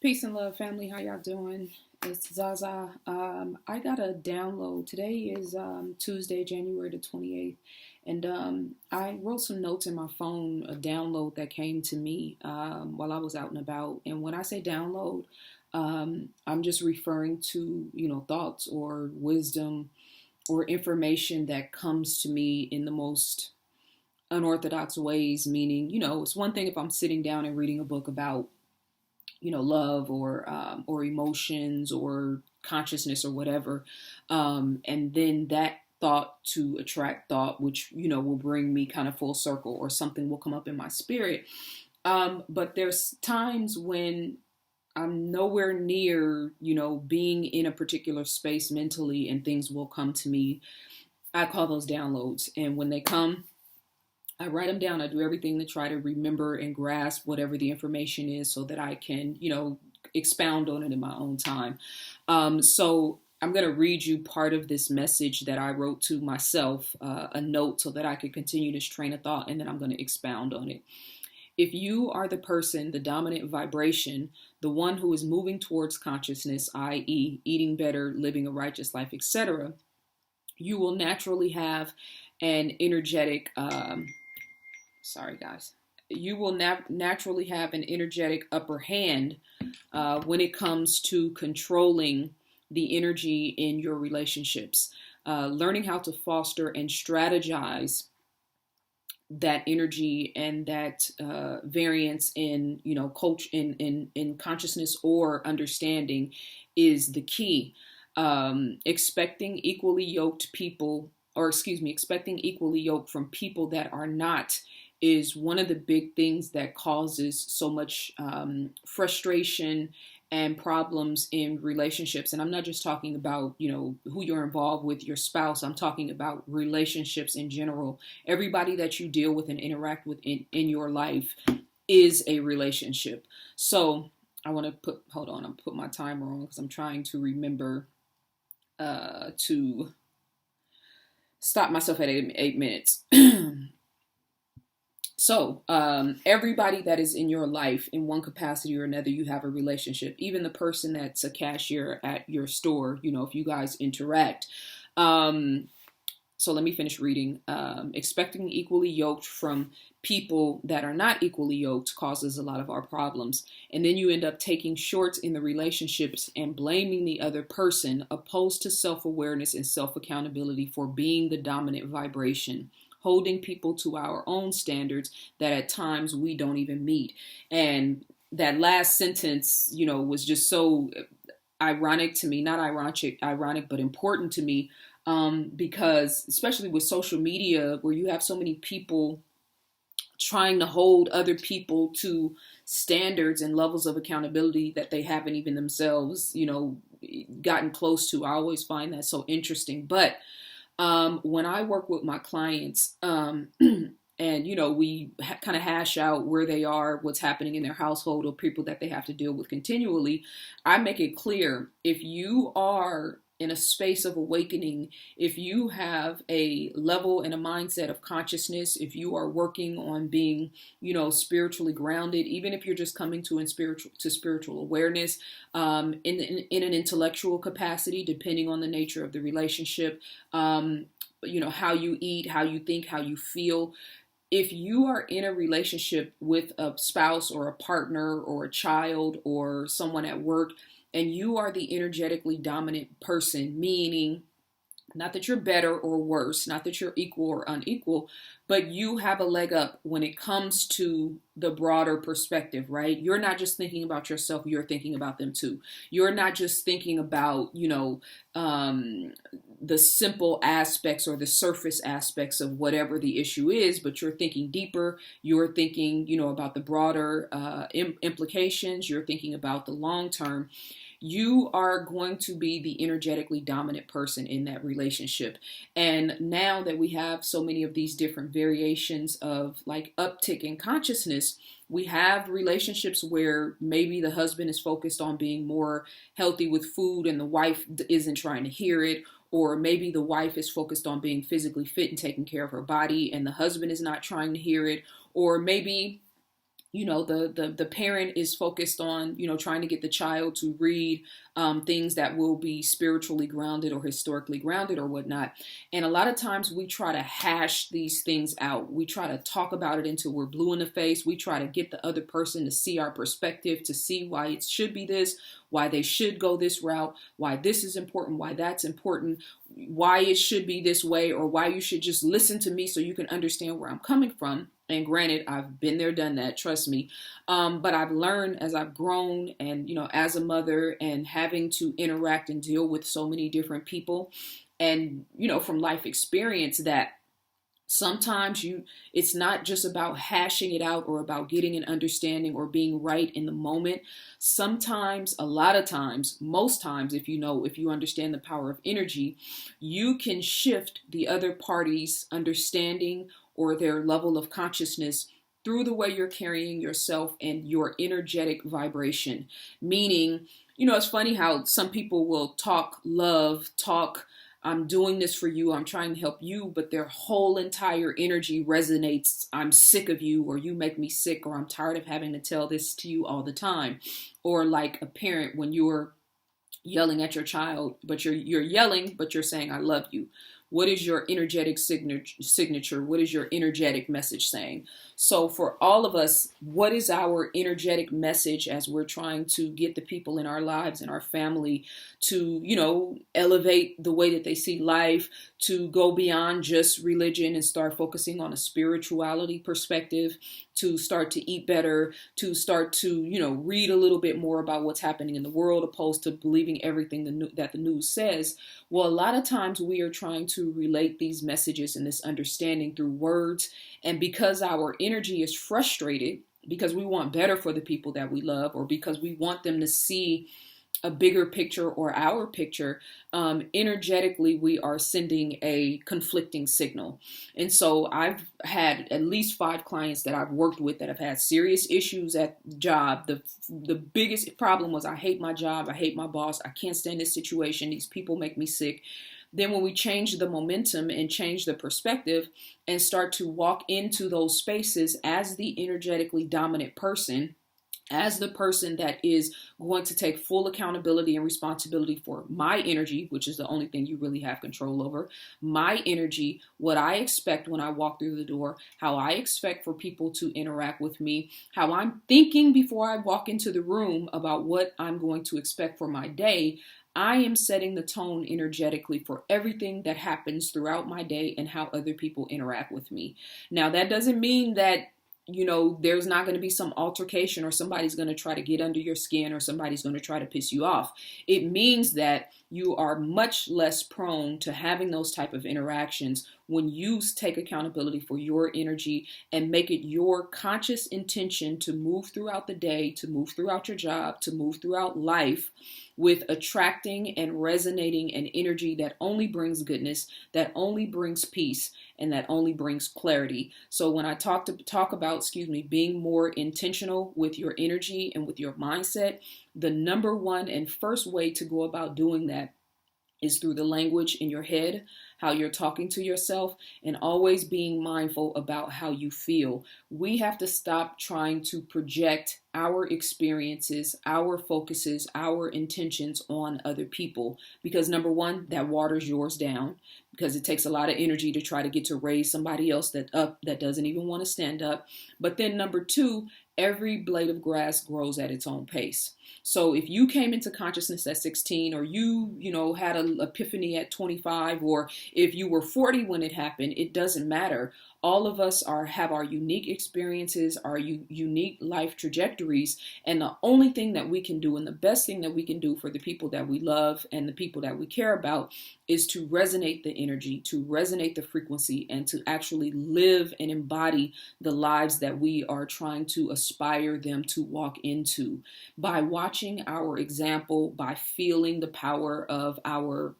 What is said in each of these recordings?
Peace and love, family. How y'all doing? It's ZaZa. I got a download. Today is Tuesday, January the 28th. And I wrote some notes in my phone, a download that came to me while I was out and about. And when I say download, I'm just referring to, thoughts or wisdom or information that comes to me in the most unorthodox ways. Meaning, it's one thing if I'm sitting down and reading a book about love or emotions or consciousness or whatever, and then that thought to attract thought, which will bring me kind of full circle, or something will come up in my spirit. But there's times when I'm nowhere near, being in a particular space mentally, and things will come to me. I call those downloads, and when they come, I write them down. I do everything to try to remember and grasp whatever the information is so that I can, expound on it in my own time. So I'm going to read you part of this message that I wrote to myself, a note so that I could continue this train of thought, and then I'm going to expound on it. If you are the person, the dominant vibration, the one who is moving towards consciousness, i.e., eating better, living a righteous life, etc., you will naturally have an energetic sorry guys, you will naturally have an energetic upper hand when it comes to controlling the energy in your relationships, learning how to foster and strategize that energy and that variance in coach in consciousness or understanding is the key. Expecting equally yoked people, or excuse me, expecting equally yoked from people that are not, is one of the big things that causes so much frustration and problems in relationships. And I'm not just talking about, who you're involved with, your spouse. I'm talking about relationships in general. Everybody that you deal with and interact with in your life is a relationship. So I want to I'm put my timer on because I'm trying to remember to stop myself at 8 minutes. So, everybody that is in your life in one capacity or another, you have a relationship. Even the person that's a cashier at your store, if you guys interact. So let me finish reading. Expecting equally yoked from people that are not equally yoked causes a lot of our problems. And then you end up taking shorts in the relationships and blaming the other person, opposed to self-awareness and self-accountability for being the dominant vibration, holding people to our own standards that at times we don't even meet. And that last sentence, was just so ironic to me, not ironic, but important to me. Because especially with social media, where you have so many people trying to hold other people to standards and levels of accountability that they haven't even themselves, gotten close to. I always find that so interesting. But when I work with my clients, and we kind of hash out where they are, what's happening in their household, or people that they have to deal with continually, I make it clear, if you are in a space of awakening, if you have a level and a mindset of consciousness, if you are working on being, spiritually grounded, even if you're just coming to spiritual awareness, in an intellectual capacity, depending on the nature of the relationship, how you eat, how you think, how you feel. If you are in a relationship with a spouse or a partner or a child or someone at work, and you are the energetically dominant person, meaning not that you're better or worse, not that you're equal or unequal, but you have a leg up when it comes to the broader perspective, right? You're not just thinking about yourself, you're thinking about them too. You're not just thinking about, the simple aspects or the surface aspects of whatever the issue is, but you're thinking deeper. You're thinking, about the broader implications. You're thinking about the long term. You are going to be the energetically dominant person in that relationship. And now that we have so many of these different variations of like uptick in consciousness, we have relationships where maybe the husband is focused on being more healthy with food and the wife isn't trying to hear it. Or maybe the wife is focused on being physically fit and taking care of her body and the husband is not trying to hear it. Or maybe The parent is focused on trying to get the child to read things that will be spiritually grounded or historically grounded or whatnot. And a lot of times we try to hash these things out. We try to talk about it until we're blue in the face. We try to get the other person to see our perspective, to see why it should be this, why they should go this route, why this is important, why that's important, why it should be this way, or why you should just listen to me so you can understand where I'm coming from. And granted, I've been there, done that, trust me. But I've learned as I've grown and, as a mother and having to interact and deal with so many different people and, from life experience that sometimes it's not just about hashing it out or about getting an understanding or being right in the moment. Sometimes, a lot of times, most times, if you understand the power of energy, you can shift the other party's understanding or their level of consciousness through the way you're carrying yourself and your energetic vibration. Meaning, it's funny how some people will talk love, talk I'm doing this for you, I'm trying to help you, but their whole entire energy resonates, I'm sick of you, or you make me sick, or I'm tired of having to tell this to you all the time. Or like a parent when you're yelling at your child, but you're yelling, but you're saying, I love you. What is your energetic signature? What is your energetic message saying? So for all of us, what is our energetic message as we're trying to get the people in our lives and our family to, elevate the way that they see life, to go beyond just religion and start focusing on a spirituality perspective, to start to eat better, to start to, read a little bit more about what's happening in the world opposed to believing everything that the news says. Well, a lot of times we are trying to relate these messages and this understanding through words. And because our energy is frustrated, because we want better for the people that we love, or because we want them to see a bigger picture or our picture, energetically we are sending a conflicting signal. And so I've had at least 5 clients that I've worked with that have had serious issues at the job. The biggest problem was, I hate my job, I hate my boss, I can't stand this situation, these people make me sick. Then when we change the momentum and change the perspective and start to walk into those spaces as the energetically dominant person, as the person that is going to take full accountability and responsibility for my energy, which is the only thing you really have control over, my energy, what I expect when I walk through the door, how I expect for people to interact with me, how I'm thinking before I walk into the room about what I'm going to expect for my day, I am setting the tone energetically for everything that happens throughout my day and how other people interact with me. Now, that doesn't mean that there's not going to be some altercation or somebody's going to try to get under your skin or somebody's going to try to piss you off. It means that you are much less prone to having those type of interactions when you take accountability for your energy and make it your conscious intention to move throughout the day, to move throughout your job, to move throughout life with attracting and resonating an energy that only brings goodness, that only brings peace, and that only brings clarity. So when I talk about, being more intentional with your energy and with your mindset, the number one and first way to go about doing that is through the language in your head, how you're talking to yourself, and always being mindful about how you feel. We have to stop trying to project our experiences, our focuses, our intentions on other people. Because number one, that waters yours down, because it takes a lot of energy to try to get to raise somebody else that doesn't even want to stand up. But then number two, every blade of grass grows at its own pace. So if you came into consciousness at 16, or you had an epiphany at 25, or if you were 40 when it happened, it doesn't matter. All of us have our unique experiences, our unique life trajectories, and the only thing that we can do, and the best thing that we can do for the people that we love and the people that we care about, is to resonate the energy, to resonate the frequency, and to actually live and embody the lives that we are trying to aspire them to walk into. By watching our example, by feeling the power of our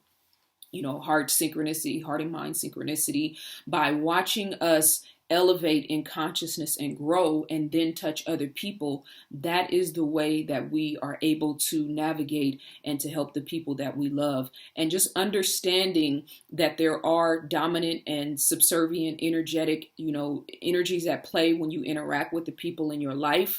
heart and mind synchronicity, by watching us elevate in consciousness and grow and then touch other people, that is the way that we are able to navigate and to help the people that we love. And just understanding that there are dominant and subservient energetic, energies at play when you interact with the people in your life.